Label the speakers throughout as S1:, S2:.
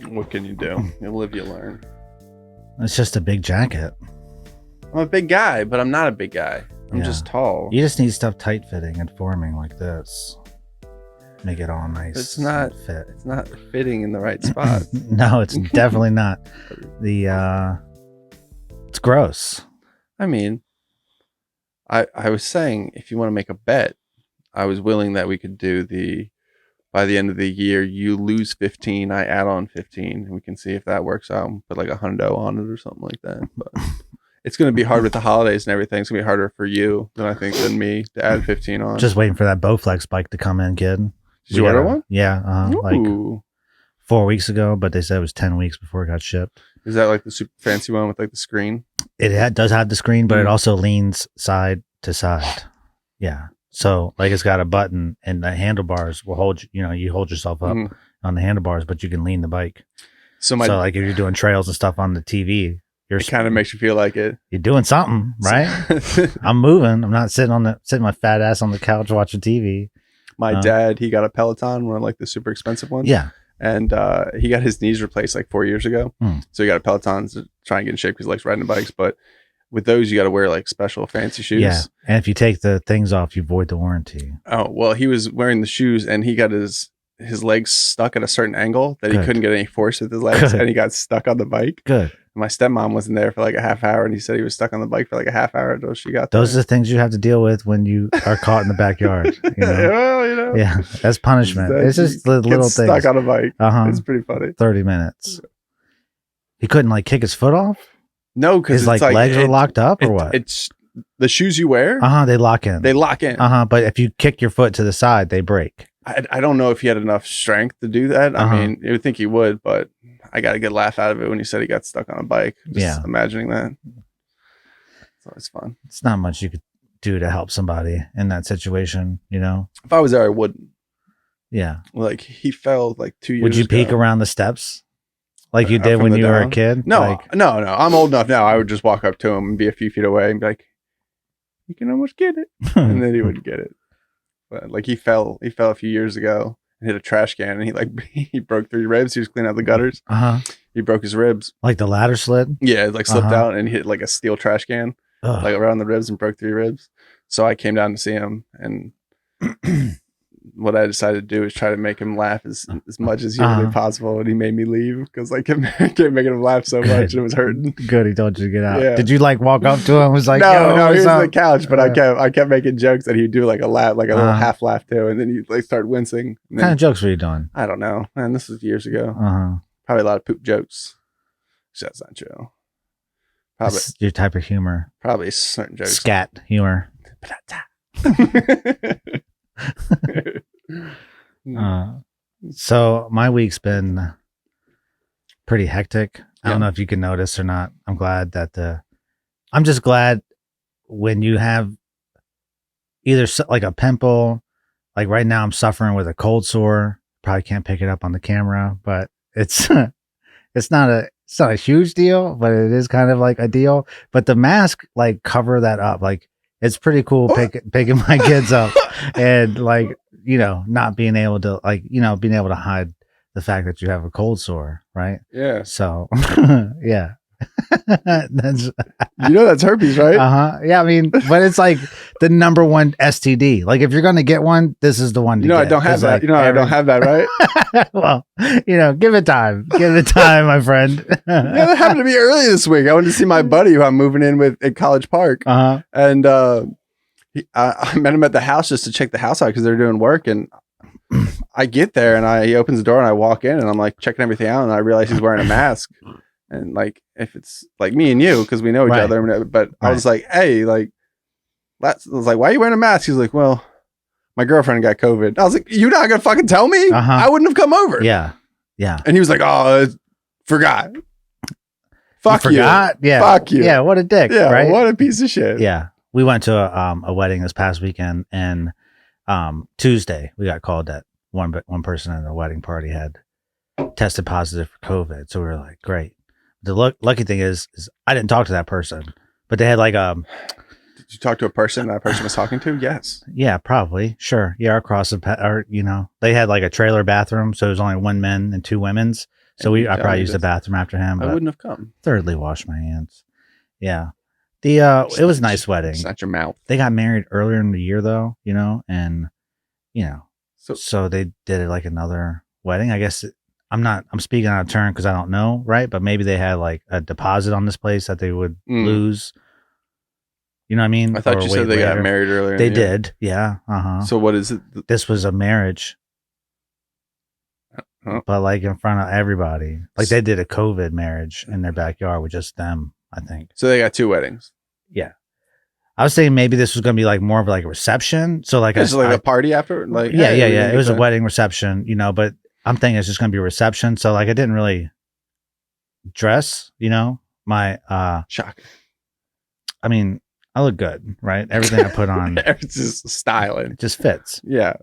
S1: What can you do? You live, you learn.
S2: It's just a big jacket.
S1: I'm a big guy, but I'm not a big guy. I'm just tall.
S2: You just need stuff tight fitting and forming like this. Make it all nice.
S1: It's not
S2: fit.
S1: It's not fitting in the right spot.
S2: No, it's definitely not. It's gross.
S1: I mean, I was saying if you want to make a bet, I was willing that we could do by the end of the year, you lose 15, I add on 15, and we can see if that works out. Put like $100 on it or something like that. But it's going to be hard with the holidays and everything. It's going to be harder for you than me to add 15 on.
S2: Just waiting for that Bowflex bike to come in, kid.
S1: Did you order one?
S2: Yeah, like 4 weeks ago, but they said it was 10 weeks before it got shipped.
S1: Is that like the super fancy one with like the screen?
S2: It does have the screen, but it also leans side to side. Yeah. So like it's got a button and the handlebars will hold you hold yourself up on the handlebars, but you can lean the bike. So like if you're doing trails and stuff on the TV,
S1: it kind of makes you feel like you're
S2: doing something, right? I'm moving. I'm not sitting my fat ass on the couch watching TV.
S1: My dad, he got a Peloton, one of like the super expensive ones.
S2: Yeah.
S1: And he got his knees replaced like 4 years ago. So he got a Peloton to try and get in shape because he likes riding bikes. But with those, you got to wear like special fancy shoes.
S2: Yeah. And if you take the things off, you void the warranty.
S1: Oh, well, he was wearing the shoes and he got his legs stuck at a certain angle that he couldn't get any force with his legs. And he got stuck on the bike.
S2: Good.
S1: My stepmom wasn't there for like a half hour and he said he was stuck on the bike for like a half hour until she got
S2: there. Those are the things you have to deal with when you are caught in the backyard.
S1: Well,
S2: yeah, that's punishment. It's just the little things.
S1: Stuck on a bike. It's pretty funny.
S2: 30 minutes. He couldn't like kick his foot off?
S1: No, because
S2: his like legs are locked up or what?
S1: It's the shoes you wear.
S2: They lock in. But if you kick your foot to the side, they break.
S1: I don't know if he had enough strength to do that. I mean, you would think he would, but I got a good laugh out of it when he said he got stuck on a bike. Just imagining that. It's always fun.
S2: It's not much you could do to help somebody in that situation,
S1: If I was there, I wouldn't.
S2: Yeah.
S1: Like he fell like 2 years ago.
S2: Would you peek around the steps like you did when you were a kid?
S1: No, no. I'm old enough now. I would just walk up to him and be a few feet away and be like, you can almost get it. And then he wouldn't get it. But like he fell a few years ago and hit a trash can and he broke 3 ribs. He was cleaning out the gutters. He broke his ribs.
S2: Like the ladder slid?
S1: Yeah, it like slipped out and hit like a steel trash can like around the ribs and broke 3 ribs. So I came down to see him and what I decided to do is try to make him laugh as much as humanly possible, and he made me leave because I kept making him laugh so much and it was hurting.
S2: Good, he told you to get out. Yeah. Did you like walk up to him and was like,
S1: no, he was on the couch, but I kept making jokes that he'd do like a laugh, like a little half laugh too, and then he'd like start wincing.
S2: What kind of jokes were you doing?
S1: I don't know, man. This was years ago. Probably a lot of poop jokes. That's not true.
S2: Probably it's your type of humor.
S1: Probably certain jokes.
S2: Scat humor. So my week's been pretty hectic. I don't know if you can notice or not. I'm glad that I'm just glad when you have either like a pimple, like right now I'm suffering with a cold sore. Probably can't pick it up on the camera, but it's it's not a huge deal, but it is kind of like a deal. But the mask like cover that up. Like it's pretty cool picking my kids up and like, not being able to being able to hide the fact that you have a cold sore, right?
S1: Yeah.
S2: So yeah. That's
S1: that's herpes, right?
S2: Yeah, I mean, but it's like the number one STD. Like if you're gonna get one, this is the one to get.
S1: I don't have that. Like, I don't have that, right?
S2: Well, give it time. Give it time, my friend.
S1: That happened to me early this week. I went to see my buddy who I'm moving in with at College Park. And I met him at the house just to check the house out because they're doing work. And I get there and he opens the door and I walk in and I'm like checking everything out and I realize he's wearing a mask. And like, if it's like me and you, because we know each other, but I was like, hey, like, I was like, why are you wearing a mask? He's like, well, my girlfriend got COVID. I was like, you're not going to fucking tell me? I wouldn't have come over.
S2: Yeah. Yeah.
S1: And he was like, oh, forgot. Fuck you.
S2: Forgot? Yeah.
S1: Fuck you.
S2: Yeah. What a dick.
S1: Yeah.
S2: Right?
S1: What a piece of shit.
S2: Yeah. We went to a wedding this past weekend and Tuesday we got called that one person in the wedding party had tested positive for COVID. So we were like, great. The lucky thing is I didn't talk to that person, but they had like
S1: Did you talk to a person that person was talking to? Yes.
S2: Yeah, probably. Sure. Yeah, across they had like a trailer bathroom, so there's only 1 men and 2 women's. So I probably used the bathroom after him.
S1: I wouldn't have come.
S2: Thoroughly washed my hands. Yeah. It was a nice wedding.
S1: It's not your mouth.
S2: They got married earlier in the year though, and so they did like another wedding. I guess I'm speaking out of turn because I don't know, right? But maybe they had like a deposit on this place that they would lose. You know what I mean?
S1: I thought you said they got married earlier.
S2: They did. Yeah.
S1: So what is it?
S2: This was a marriage. But like in front of everybody. Like they did a COVID marriage in their backyard with just them, I think.
S1: So they got 2 weddings.
S2: Yeah. I was saying maybe this was going to be like more of like a reception. So like
S1: a party after? Like
S2: yeah. It was a wedding reception, but I'm thinking it's just going to be a reception. So like I didn't really dress, my
S1: shock.
S2: I mean, I look good, right? Everything I put on,
S1: it's just styling.
S2: It just fits.
S1: Yeah.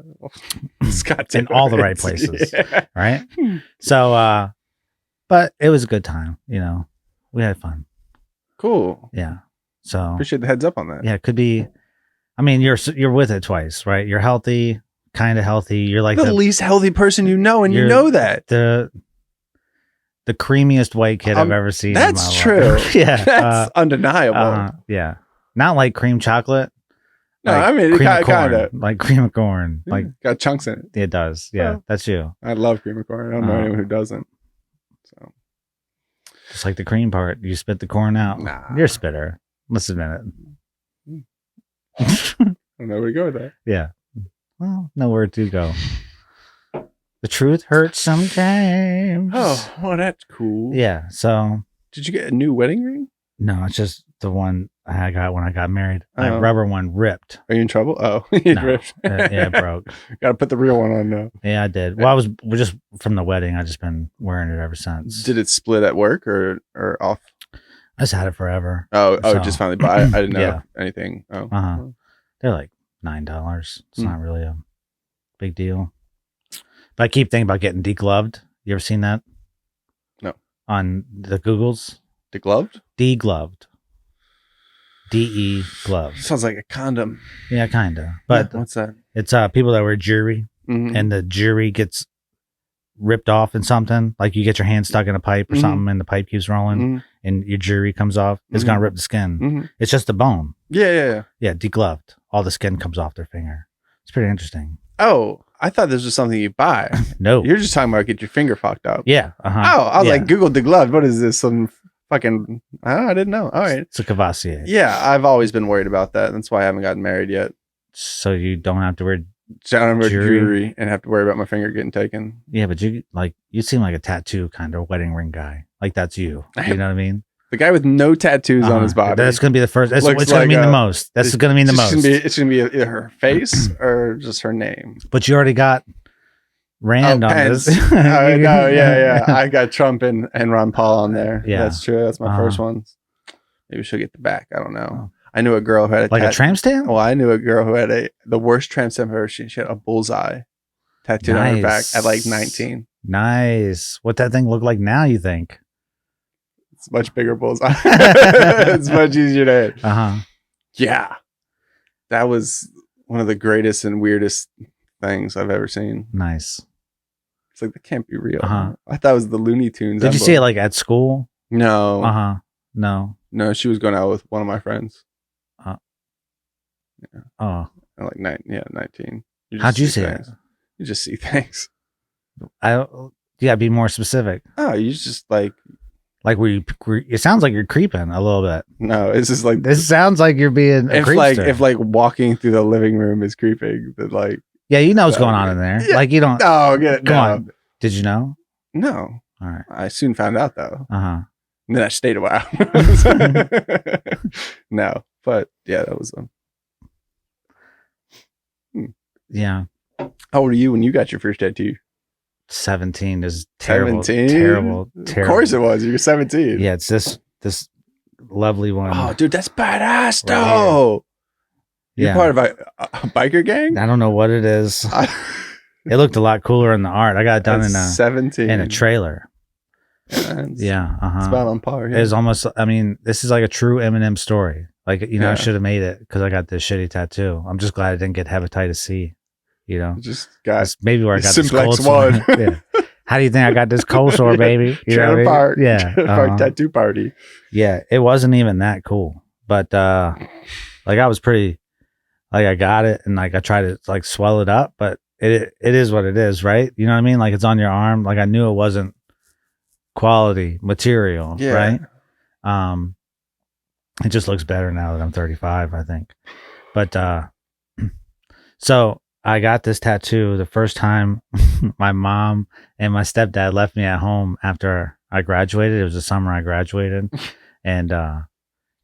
S2: It's got in all the right places, right? So, but it was a good time. We had fun.
S1: Cool.
S2: Yeah. So
S1: appreciate the heads up on that.
S2: Yeah, it could be. I mean, you're with it twice, right? You're healthy, kind of healthy. You're like
S1: the least healthy person you know, and you know that
S2: the creamiest white kid I've ever seen.
S1: That's true.
S2: Yeah,
S1: that's undeniable.
S2: Yeah. Not like cream chocolate.
S1: No, I mean, kind of
S2: like cream of corn. Like
S1: got chunks in it.
S2: It does. Yeah, that's you.
S1: I love cream of corn. I don't know anyone who doesn't. So,
S2: just like the cream part, you spit the corn out.
S1: Nah.
S2: You're a spitter. Let's admit
S1: it. I don't know where to go with that.
S2: Yeah. Well, nowhere to go. The truth hurts sometimes.
S1: Oh, well, that's cool.
S2: Yeah. So,
S1: did you get a new wedding ring?
S2: No, it's just the one I got when I got married. My rubber one ripped.
S1: Are you in trouble? Oh, it ripped.
S2: Yeah, it broke.
S1: Got to put the real one on now.
S2: Yeah, I did. Well, we're just from the wedding. I've just been wearing it ever since.
S1: Did it split at work or off?
S2: I just had it forever.
S1: So, just finally buy it. I didn't know anything. Oh,
S2: they're like $9. It's not really a big deal. But I keep thinking about getting degloved. You ever seen that?
S1: No.
S2: On the Googles?
S1: Degloved?
S2: Degloved. DE glove.
S1: Sounds like a condom.
S2: Yeah, kind of. But
S1: what's that?
S2: It's people that wear jewelry, and the jewelry gets ripped off in something. Like you get your hand stuck in a pipe or something, and the pipe keeps rolling, and your jewelry comes off. It's gonna rip the skin. It's just a bone.
S1: Yeah.
S2: Yeah, degloved. All the skin comes off their finger. It's pretty interesting.
S1: Oh, I thought this was something you buy.
S2: No,
S1: you're just talking about get your finger fucked up.
S2: Yeah.
S1: Oh, I was like, Google degloved. What is this? Some fucking, I didn't know. All right.
S2: It's a Cavassier.
S1: Yeah, I've always been worried about that. That's why I haven't gotten married yet.
S2: So you don't have to wear
S1: jewelry and have to worry about my finger getting taken.
S2: Yeah, but you seem like a tattoo kind of wedding ring guy. Like that's you. You know what I mean?
S1: The guy with no tattoos on his body.
S2: That's going to be the first. It's going to mean the most. That's going to mean the most.
S1: It's going to be either her face or just her name.
S2: But you already got Rand on
S1: Pence.
S2: this.
S1: I know, yeah. I got Trump and Ron Paul on there.
S2: Yeah.
S1: That's true. That's my first ones. Maybe she'll get the back. I don't know. I knew a girl who had
S2: a tramp stamp?
S1: Well, I knew a girl who had the worst tramp stamp ever. She had a bullseye tattooed on her back at like 19.
S2: Nice. What that thing look like now, you think?
S1: It's much bigger bullseye. It's much easier to hit. Yeah. That was one of the greatest and weirdest things I've ever seen.
S2: Nice.
S1: It's like, that can't be real. I thought it was the Looney Tunes.
S2: Did you see it like at school?
S1: No.
S2: No,
S1: she was going out with one of my friends.
S2: Yeah. Oh.
S1: Like 19.
S2: How'd you see it?
S1: You just see things.
S2: Be more specific.
S1: Oh, you just like
S2: it sounds like you're creeping a little bit.
S1: No, it's just like
S2: this sounds like you're being a creepster.
S1: If walking through the living room is creeping, then like
S2: you know what's going on in there. Yeah. Like you don't.
S1: Oh, get it.
S2: Come on. Did you know?
S1: No.
S2: All right.
S1: I soon found out though.
S2: And
S1: then I stayed a while. No, but yeah, that was
S2: Yeah.
S1: How old were you when you got your first tattoo?
S2: 17 is terrible.
S1: 17?
S2: Terrible.
S1: Of course it was. You were 17.
S2: Yeah, it's this lovely one.
S1: Oh, dude, that's badass though. You're part of a biker gang?
S2: I don't know what it is. It looked a lot cooler in the art. I got it done in
S1: 17
S2: in a trailer.
S1: Yeah. It's about on par. Yeah.
S2: It was almost. I mean, this is like a true Eminem story. Like I should have made it because I got this shitty tattoo. I'm just glad I didn't get hepatitis C.
S1: Just got
S2: maybe where I got
S1: Simplex
S2: this
S1: one.
S2: Yeah. How do you think I got this cold sore, baby? You
S1: Trailer park.
S2: Yeah.
S1: Trailer park tattoo party.
S2: Yeah. It wasn't even that cool. But like I was pretty like I got it and like I tried to like swell it up, but it is what it is, right? You know what I mean? Like it's on your arm. Like I knew it wasn't quality material, right? It just looks better now that I'm 35, I think. But so I got this tattoo the first time my mom and my stepdad left me at home after I graduated. It was the summer I graduated. And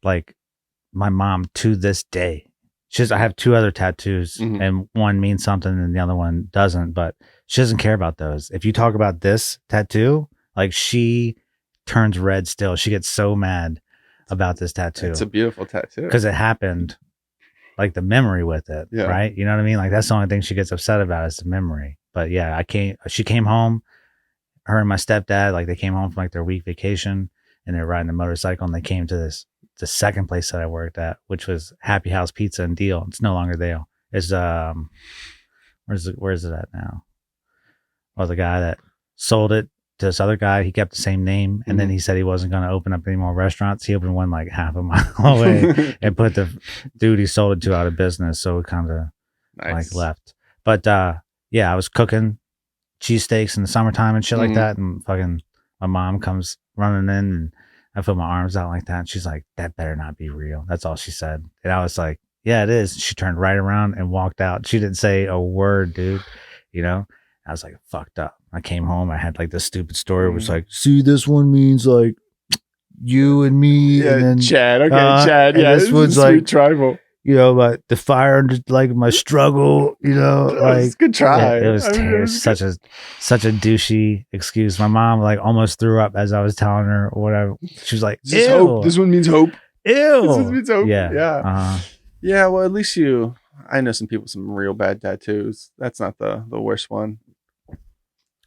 S2: like my mom to this day, I have 2 other tattoos and one means something and the other one doesn't, but she doesn't care about those. If you talk about this tattoo, like she turns red still. She gets so mad about this tattoo.
S1: It's a beautiful tattoo.
S2: Because it happened, like the memory with it, right? You know what I mean? Like that's the only thing she gets upset about is the memory. But yeah, she came home, her and my stepdad, like they came home from like their week vacation and they're riding a motorcycle and they came to the second place that I worked at, which was Happy House Pizza and Deal. It's no longer there. It's where's it at now? Well, the guy that sold it to this other guy, he kept the same name, and then he said he wasn't going to open up any more restaurants. He opened one like half a mile away and put the dude he sold it to out of business. So it kind of like left. But yeah, I was cooking cheesesteaks in the summertime and shit like that, and fucking my mom comes running in and I put my arms out like that, and she's like, "That better not be real." That's all she said, and I was like, "Yeah, it is." She turned right around and walked out. She didn't say a word, dude. You know, I was like, fucked up. I came home. I had like this stupid story. It was like, see, this one means like you and me.
S1: Yeah,
S2: and then,
S1: Chad. Okay, Chad. Yeah,
S2: this one's like
S1: tribal.
S2: You know, like the fire under like my struggle. You know, like
S1: good try.
S2: Yeah, it was such a douchey excuse. My mom like almost threw up as I was telling her or whatever. She was like, "Ew,
S1: hope. This one means hope.
S2: Ew,
S1: this one means hope."
S2: Yeah.
S1: Yeah. Well, at least I know some people with some real bad tattoos. That's not the worst one.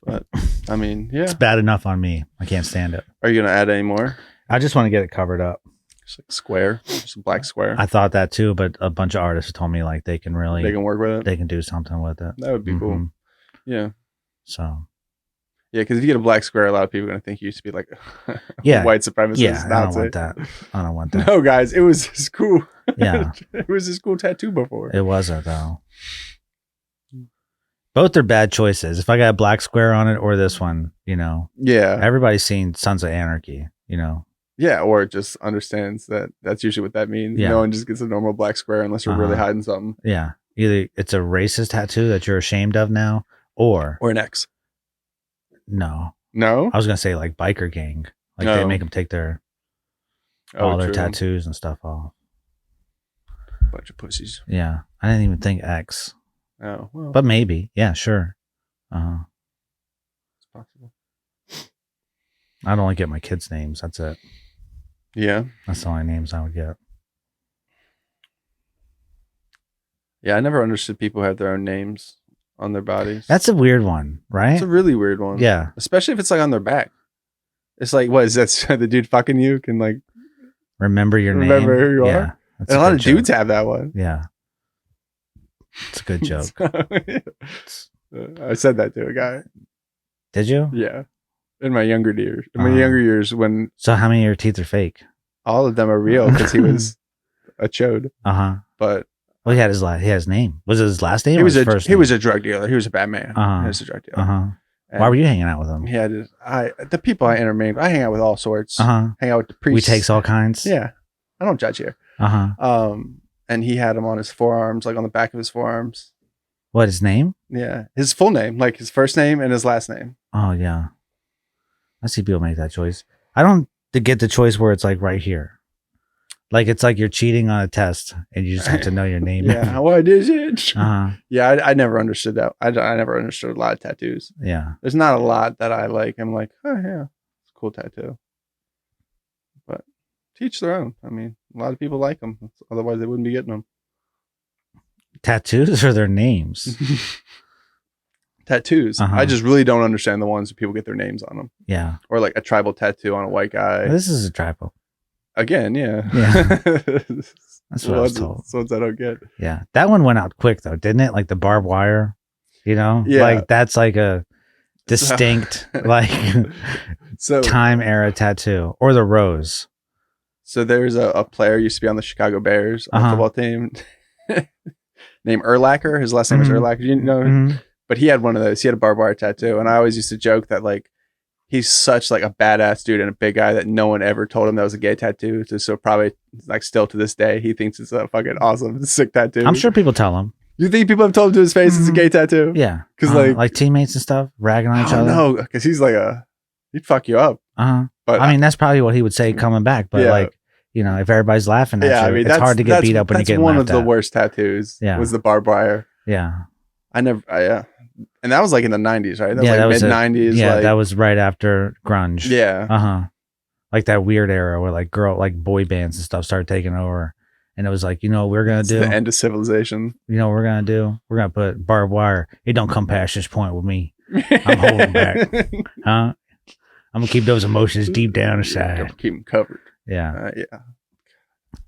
S1: But I mean, yeah,
S2: it's bad enough on me. I can't stand it.
S1: Are you gonna add any more?
S2: I just want to get it covered up.
S1: Just like square, just a black square.
S2: I thought that too, but a bunch of artists told me like they can
S1: work with it.
S2: They can do something with it.
S1: That would be cool. Yeah.
S2: So.
S1: Yeah, because if you get a black square, a lot of people are gonna think you used to be like white supremacist.
S2: Yeah, I don't want that. I don't want that.
S1: No, guys, it was his cool.
S2: Yeah,
S1: it was his cool tattoo before.
S2: It wasn't though. Both are bad choices. If I got a black square on it or this one, you know.
S1: Yeah.
S2: Everybody's seen Sons of Anarchy, you know.
S1: Yeah, or it just understands that that's usually what that means. Yeah. No one just gets a normal black square unless you're really hiding something.
S2: Yeah. Either it's a racist tattoo that you're ashamed of now, or
S1: an X.
S2: No.
S1: No?
S2: I was going to say like biker gang. Like they make them take all their tattoos and stuff off.
S1: Bunch of pussies.
S2: Yeah. I didn't even think X.
S1: Oh, well.
S2: But maybe. Yeah, sure.
S1: It's possible.
S2: I'd only get my kids' names. That's it.
S1: Yeah.
S2: That's the only names I would get.
S1: Yeah, I never understood people who have their own names on their bodies.
S2: That's a weird one, right?
S1: It's a really weird one.
S2: Yeah.
S1: Especially if it's like on their back. It's like, what is that? The dude fucking you can like
S2: remember your name.
S1: Remember who you are. And a lot of dudes
S2: joke.
S1: have that one.
S2: Yeah. It's a good joke.
S1: I said that to a guy.
S2: Did you?
S1: Yeah. In my younger years. Younger years when.
S2: So how many of your teeth are fake?
S1: All of them are real because he was a chode. But.
S2: Well, he had his name. Was it his last name?
S1: He was a drug dealer. He was a bad man. He was a drug dealer.
S2: Why were you hanging out with him?
S1: He had the people I intermarried. I hang out with all sorts. Hang out with the priests.
S2: We takes all kinds.
S1: Yeah. I don't judge here. And he had him on his forearms, like on the back of his forearms.
S2: What, his name?
S1: Yeah. His full name, like his first name and his last name.
S2: Oh, yeah. I see people make that choice. I don't get the choice where it's like right here. Like it's like you're cheating on a test and you just have to know your name.
S1: Yeah. What is it? Yeah. I never understood that. I never understood a lot of tattoos.
S2: Yeah.
S1: There's not a lot that I like. I'm like, oh, yeah. It's a cool tattoo. But teach their own. I mean, a lot of people like them. Otherwise, they wouldn't be getting them.
S2: Tattoos or their names?
S1: Tattoos. I just really don't understand the ones that people get their names on them.
S2: Yeah.
S1: Or like a tribal tattoo on a white guy.
S2: This is a tribal.
S1: Again, yeah.
S2: That's what I was told.
S1: So I don't get.
S2: Yeah. That one went out quick though, didn't it? Like the barbed wire, you know?
S1: Yeah.
S2: Like that's like distinct like time era tattoo, or the rose.
S1: So there's a player used to be on the Chicago Bears on the football team named Urlacher. His last name is Urlacher. You know, but he had one of those. He had a barbed wire tattoo, and I always used to joke that like he's such like a badass dude and a big guy that no one ever told him that was a gay tattoo. So probably like still to this day, he thinks it's a fucking awesome, sick tattoo.
S2: I'm sure people tell him.
S1: You think people have told him to his face it's a gay tattoo?
S2: Yeah,
S1: because
S2: like teammates and stuff ragging on each other.
S1: No, because he's like he'd fuck you up.
S2: But I mean, that's probably what he would say coming back. But like, you know, if everybody's laughing at you, I mean, it's hard to get beat up when you get laughed at. That's one of the
S1: worst tattoos. Was the barbed wire.
S2: Yeah,
S1: and that was like in the 90s, right? That was like mid 90s.
S2: Yeah, that was right after grunge.
S1: Yeah.
S2: Like that weird era where like boy bands and stuff started taking over. And it was like, you know what we're going to do?
S1: The end of civilization.
S2: You know what we're going to do? We're going to put barbed wire. It don't come past this point with me. I'm holding back. I'm going to keep those emotions deep down inside.
S1: Keep them covered.
S2: Yeah.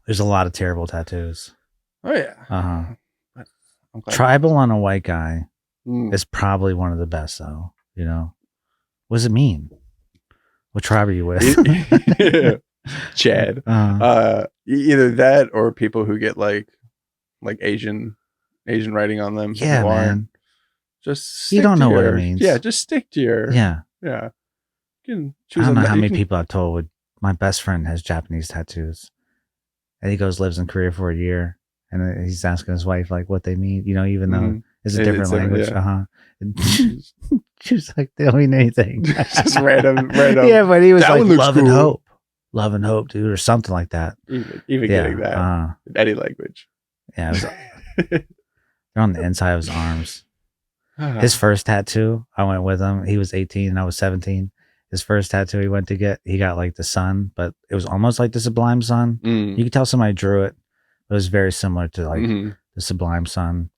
S2: There's a lot of terrible tattoos.
S1: Oh, yeah.
S2: Tribal on a white guy is probably one of the best, though. You know? What does it mean? What tribe are you with?
S1: Chad. Either that or people who get like Asian writing on them.
S2: Yeah, man.
S1: Just
S2: you don't know what it means.
S1: Yeah, just stick to your.
S2: Yeah.
S1: Yeah.
S2: I don't know how many people I've told my best friend has Japanese tattoos, and he lives in Korea for a year, and he's asking his wife like what they mean. You know, even though it's a different language. She was like, they don't mean anything.
S1: Just random.
S2: Yeah, but he was that like love cool. And hope. Love and hope, dude, or something like that.
S1: Even getting that in any language.
S2: Yeah, they're on the inside of his arms. His first tattoo, I went with him. He was 18 and I was 17. His first tattoo he went to get, he got like the sun, but it was almost like the Sublime Sun. You could tell somebody drew it. It was very similar to like the Sublime Sun.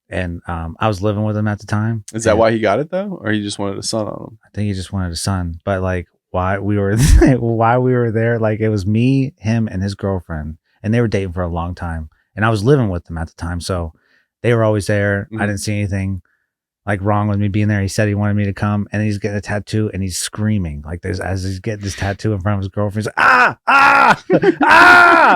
S2: And I was living with him at the time.
S1: Is that why he got it though, or he just wanted a sun on him?
S2: I think he just wanted a sun, but like. Why we were there, like it was me, him, and his girlfriend, and they were dating for a long time, and I was living with them at the time, so they were always there. I didn't see anything like wrong with me being there. He said he wanted me to come, and he's getting a tattoo, and he's screaming like this as he's getting this tattoo in front of his girlfriend. He's like,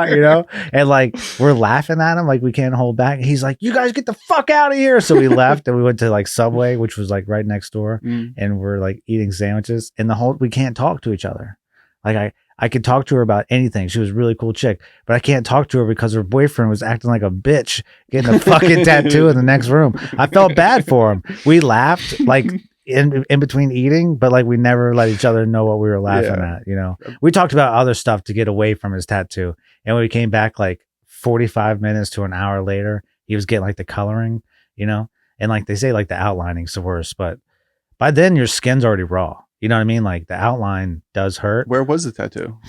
S2: you know, and like we're laughing at him like we can't hold back. He's like, you guys get the fuck out of here. So we left and we went to like Subway, which was like right next door, and we're like eating sandwiches, and we can't talk to each other. Like I could talk to her about anything. She was a really cool chick, but I can't talk to her because her boyfriend was acting like a bitch getting a fucking tattoo in the next room. I felt bad for him. We laughed like in between eating, but like we never let each other know what we were laughing at, you know. We talked about other stuff to get away from his tattoo, and when we came back like 45 minutes to an hour later, he was getting like the coloring, you know, and like they say like the outlining's the worst, but by then your skin's already raw. You know what I mean? Like the outline does hurt.
S1: Where was the tattoo?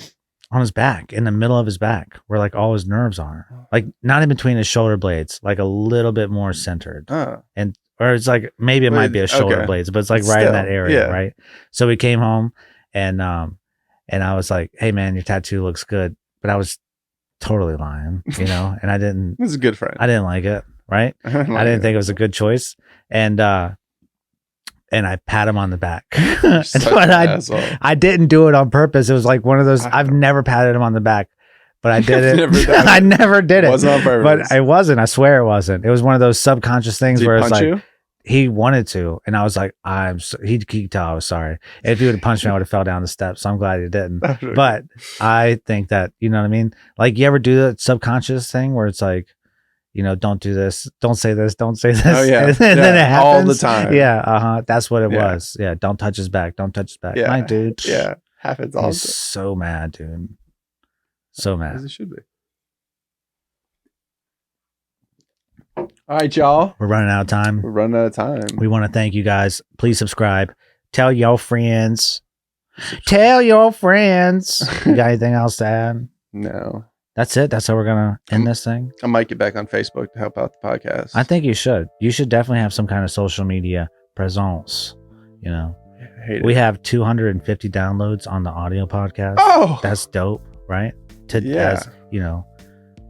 S2: On his back, in the middle of his back, where like all his nerves are. Like not in between his shoulder blades, like a little bit more centered. Or it's like maybe it might be a shoulder blades, but it's like right in that area, right? So we came home and I was like, "Hey man, your tattoo looks good," but I was totally lying, you know. And I didn't.
S1: This is a good friend.
S2: I didn't like it, right? I didn't think it was a good choice, and I pat him on the back. But I didn't do it on purpose. It was like one of those, I've never patted him on the back, but I did it. I never did it.
S1: Wasn't on purpose.
S2: But I wasn't. I swear it wasn't. It was one of those subconscious things where it's like,
S1: you?
S2: He wanted to. And I was like, he could tell I was sorry. And if he would have punched me, I would have fell down the steps. So I'm glad he didn't. But I think that, you know what I mean? Like you ever do that subconscious thing where it's like, you know, don't do this, don't say this, don't say this.
S1: Oh, yeah.
S2: And then it happens.
S1: All the time.
S2: Yeah. That's what it was. Yeah. Don't touch his back. Don't touch his back.
S1: Yeah.
S2: My dude.
S1: Yeah. Happens all the time.
S2: So mad, dude. So mad.
S1: As it should be. All right, y'all.
S2: We're running out of time. We want to thank you guys. Please subscribe. Tell your friends. Tell your friends. You got anything else to add?
S1: No.
S2: That's it. That's how we're going to end this thing.
S1: I might get back on Facebook to help out the podcast.
S2: I think you should. You should definitely have some kind of social media presence. You know, we have 250 downloads on the audio podcast.
S1: Oh,
S2: that's dope, right? As, you know,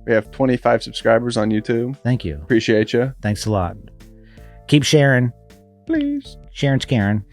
S1: we have 25 subscribers on YouTube.
S2: Thank you.
S1: Appreciate you.
S2: Thanks a lot. Keep sharing.
S1: Please.
S2: Sharon's Karen.